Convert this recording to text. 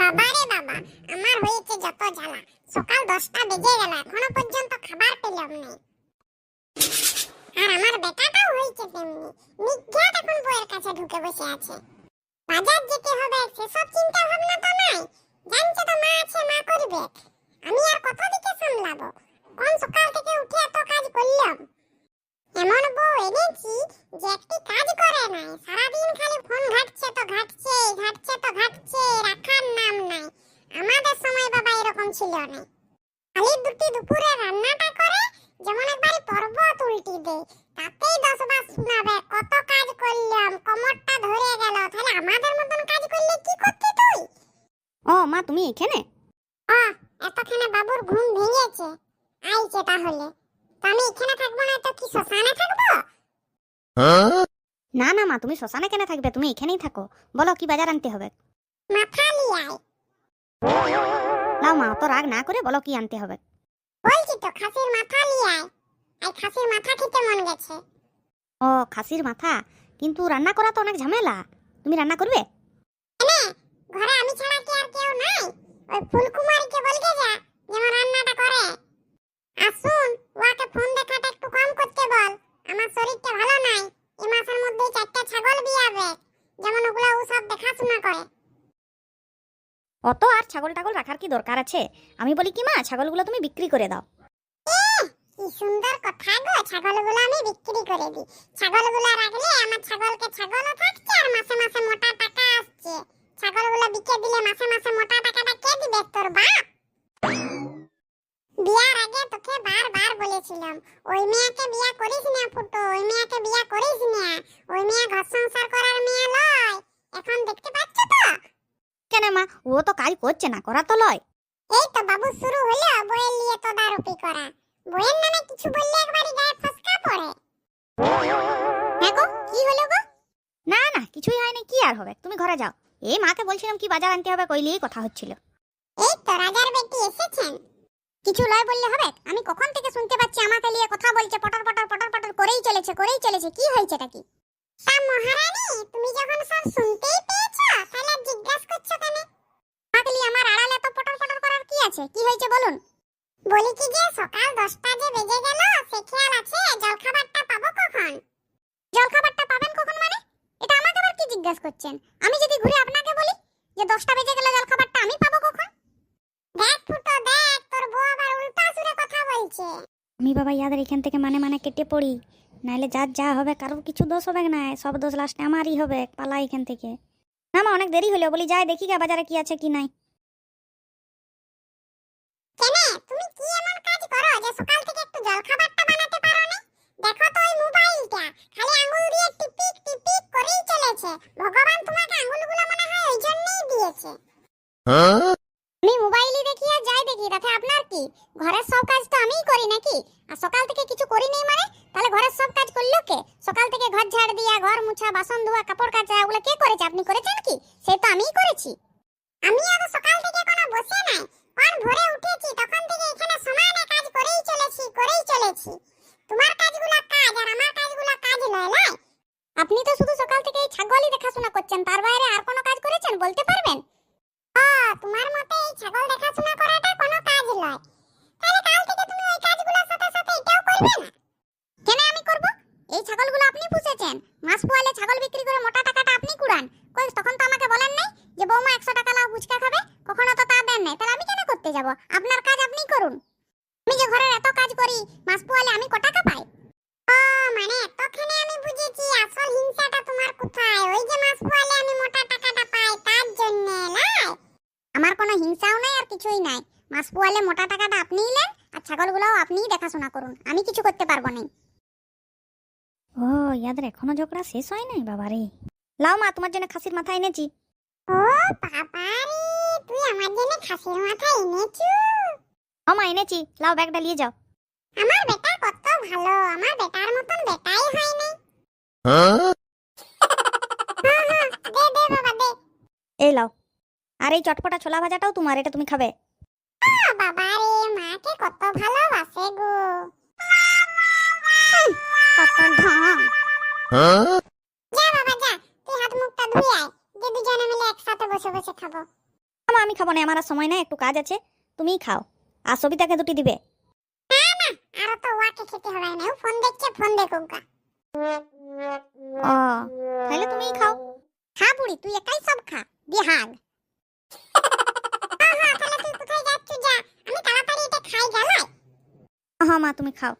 বাবা রে বাবা, আমার হয়েছে যত জ্বালা। সকাল 10টা বেজে গেল, এখনো পর্যন্ত খাবার পেলাম না। আর আমার বেটাটাও হয়েছে তেমনি, নিজ্ঞাত এখন বইয়ের কাছে ঢুকে বসে আছে। বাজার যেতে হবে সেসব চিন্তা ভাবনা তো নাই। জানছে তো মা আছে, মা করবে। আমি আর কত দিকে সামলাবো? কোন সকাল থেকে উঠে এত কাজ করলাম। এমন বউ এনেছি যে একটি কাজ করে নাই, সারাদিন খালি ফোন ঘাটছে তো ঘাটছে, ঘাটছে তো ঘাটছে, রাখার নাম নাই। আমাদের সময় বাবা এরকম ছিল না। খালি দুপুরে রান্নাটা করে যেমন একবার পর্বত উল্টি দেয়, তাতেই 10 বার শোনাবে কত কাজ করলাম, কোমরটা ধরে গেল। তাহলে আমাদের মতন কাজ করলে কি করতে তুই? ও মা, তুমি এখানে? এতখানে বাবুর ঘুম ভেঙেছে, আইছে তাহলে। তো আমি এখানে থাকবো না তো কি শ্মশানে থাকবো? না না মা, তুমি শ্মশানে কেন থাকবে? তুমি এখানেই থাকো। বলো কি বাজার আনতে হবে? মাথা লিয়াই। লাও মা, অত রাগ না করে বলো কি আনতে হবে। বলছি তো খাসির মাথা লিয়াই। এই খাসির মাথা খেতে মন গেছে। ও খাসির মাথা, কিন্তু রান্না করা তো অনেক ঝামেলা। তুমি রান্না করবে? ঘরে আমি ছাড়া কি আর কেউ নাই? ওই ফুলকুমারীকে বলকে যা যেমন রান্নাটা করে। আসুন, ওকে ফোন দেখাটা একটু কম করতে বল। আমার শরীরটা ভালো নাই। এই মাসের মধ্যেই 4টা ছাগল বিয়াবে, যেমন ওগুলা ও সব দেখাশোনা করে। অত আর ছাগল টাগল রাখার কি দরকার আছে? আমি বলি কি মা, ছাগলগুলো তুমি বিক্রি করে দাও। কি সুন্দর কথা গো, ছাগলগুলো আমি বিক্রি করে দিই। ছাগলগুলো রাখলে আমার ছাগলকে ছাগলও থাকছে আর মাসে মাসে মোটা টাকা আসছে। ছাগলগুলো বিকে দিলে মাসে মাসে মোটা টাকাটা কে দিবে? তোর বাপ। বিয়ার আগে তোকে বারবার বলেছিলাম, ওই মেয়েকে বিয়া করিস না ফুটো, ওই মেয়েকে বিয়া করিস না। ওই মেয়ে ঘর সংসার করার মেয়ে লয়। এখন দেখতে পাচ্ছ তো? কেন মা, ও তো কাজ করছে না, করা তো লয়। এই তো বাবু শুরু হলো বইয়ের নিয়ে তদারকি করা। বইয়ের নামে কিছু বললে একবারই গায়ে ফসকা পড়ে। হ্যাঁ গো, কি হলো গো? না না, কিছুই হয়নি। কি আর হবে, তুমি ঘরে যাও। এই মাকে বলছিলাম কি বাজার আনতে হবে, কইলেই কথা হচ্ছিল। এই তো রাজার বেটি এসেছেন। কিছু লয় বললে হবে? আমি কখন থেকে শুনতে পাচ্ছি আমাকে নিয়ে কথা বলছে, পটর পটর পটর পটর করেই চলেছে। কি হয়েছেটা কি? তা মহারানী, তুমি যখন সব শুনতেই পেয়েছো তাহলে জিজ্ঞাসা করছো কেন? আমাকে নিয়ে আমার আড়ালে এত পটর পটর করার কি আছে? কি হয়েছে বলুন। বলি কি যে সকাল 10টা যে বেজে গেল, সে খেয়াল আছে জলখাবারটা পাবো কখন? জলখাবারটা পাবেন কখন মানে? এটা আমাকে আবার কি জিজ্ঞাসা করছেন? আমি যদি ঘুরে আপনাকে বলি যে 10টা বেজে গেলে জলখাবারটা আমি পাবো কখন? দেখ ফুটো দেখ, তোর বউ আবার উল্টা সুরে কথা বলছে। আমি বাবা ইয়াদের এখান থেকে মানে কেটে পড়ি, নাইলে যার যা হবে কারোর কিছু দোষ হবে না, সব দোষ লাস্টে আমারই হবে। পালা এখান থেকে। না মা, অনেক দেরি হলো, বলি যাই দেখি গা বাজারে কি আছে কি নাই। কেন তুমি কি এমন কাজ করো যে সকাল থেকে একটু জলখাবারটা বানাতে পারো না? দেখো তো ওই মোবাইলটা খালি আঙ্গুল দিয়ে টিপিক টিপিক করেই চলেছে। ভগবান তোমাকে আঙ্গুলগুলো মনে হয় ওই জন্যই দিয়েছে। আমি মোবাইলই দেখি আর যাই দেখি, তাতে আপনার কি? ঘরের সব কাজ তো আমিই করি নাকি? আর সকাল থেকে কিছু করি নেই মানে? তাহলে ঘরের সব কাজ করলো কে? সকাল থেকে ঘর ঝাড় দিয়া, ঘর মুছা, বাসন ধোয়া, কাপড় কাচা, ওগুলো কে করেছে? আপনি করেছেন কি? সে তো আমিই করেছি। আমি আর সকাল থেকে কোনো বসে নাই। কোন ভোরে উঠেছি তখন থেকে এখানে সমানে কাজ করেই চলেছি। তোমার কাজগুলো কাজ আর আমার কাজগুলো কাজ নয় লাই। আপনি তো শুধু সকাল থেকে এই ছাগলই দেখাশোনা করছেন, তার বাইরে আর কোনো কাজ করেছেন বলতে পারবেন? তোমার মতে এই ছাগল দেখাশোনা করাটা কোনো কাজ নয়। তাহলে কাল থেকে তুমি ওই কাজগুলোর সাথে সাথে এটাও করবে না? কেন আমি করব? এই ছাগলগুলো আপনি পুষেছেন, মাস পোয়ালে ছাগল বিক্রি করে মোটা টাকাটা আপনি কুড়ান। কই তখন তো আমাকে বলেন নাই যে বৌমা 100 টাকা লাও ফুচকা খাবে, কখনো তো তা দেন নাই। তাহলে আমি কেন করতে যাব? আপনার কাজ আপনিই করুন। আমি যে ঘরের এত কাজ করি, মাস পোয়ালে আমি ক টাকা পাই? মানে এতখানে আমি বুঝেছি আসল হিংসাটা তোমার কোথায়। ওই যে মাস পোয়ালে আমি মোটা টাকাটা পাই তার জন্য লাই। আমার কোনো হিংসাও নাই আর কিছুই নাই। মাস পোয়ালে মোটা টাকাটা আপনিই নেন আর ছাগলগুলোও আপনিই দেখাশোনা করুন, আমি কিছু করতে পারবো না। ও ইয়াদের এখনো ঝগড়া শেষ হয় নাই বাবারে। লাও মা, তোমার জন্য খাসির মাথা এনেছি। ও বাবারে, তুই আমার জন্য খাসির মাথা এনেছু? ও মা এনেছি, লাও ব্যাগটা নিয়ে যাও। আমার বেটা কত ভালো, আমার বেটার মতন বেটাই হয় নাই। দে বাবা দে। এই লাও। আর এই চটপটা ছোলা ভাজাটাও তোমার, এটা তুমি খাবে। বাবারে, মাকে কত ভালোবাসে গো। কত ঢং। যা বাবা যা, তুই হাত মুখটা ধুয়ে আয়, যে দুজনে মিলে একসাথে বসে বসে খাবো। আমি খাবো না, আমার আর সময় নাই, একটু কাজ আছে, তুমিই খাও। আর সবিতাকে দুটি দিবে। আরো তো ওয়াকে খেতে হবে না, ও ফোন দেখছে, ফোন দেখুক গা। ও তাহলে তুমিই খাও। খা বুড়ি, তুই একাই সব খা, দিয়ে হাগ। তাহলে তুই কোথায় যাচ্ছ? যা, আমি তাড়াতাড়ি এটা খাই গেলাই। হ্যাঁ মা, তুমি খাও।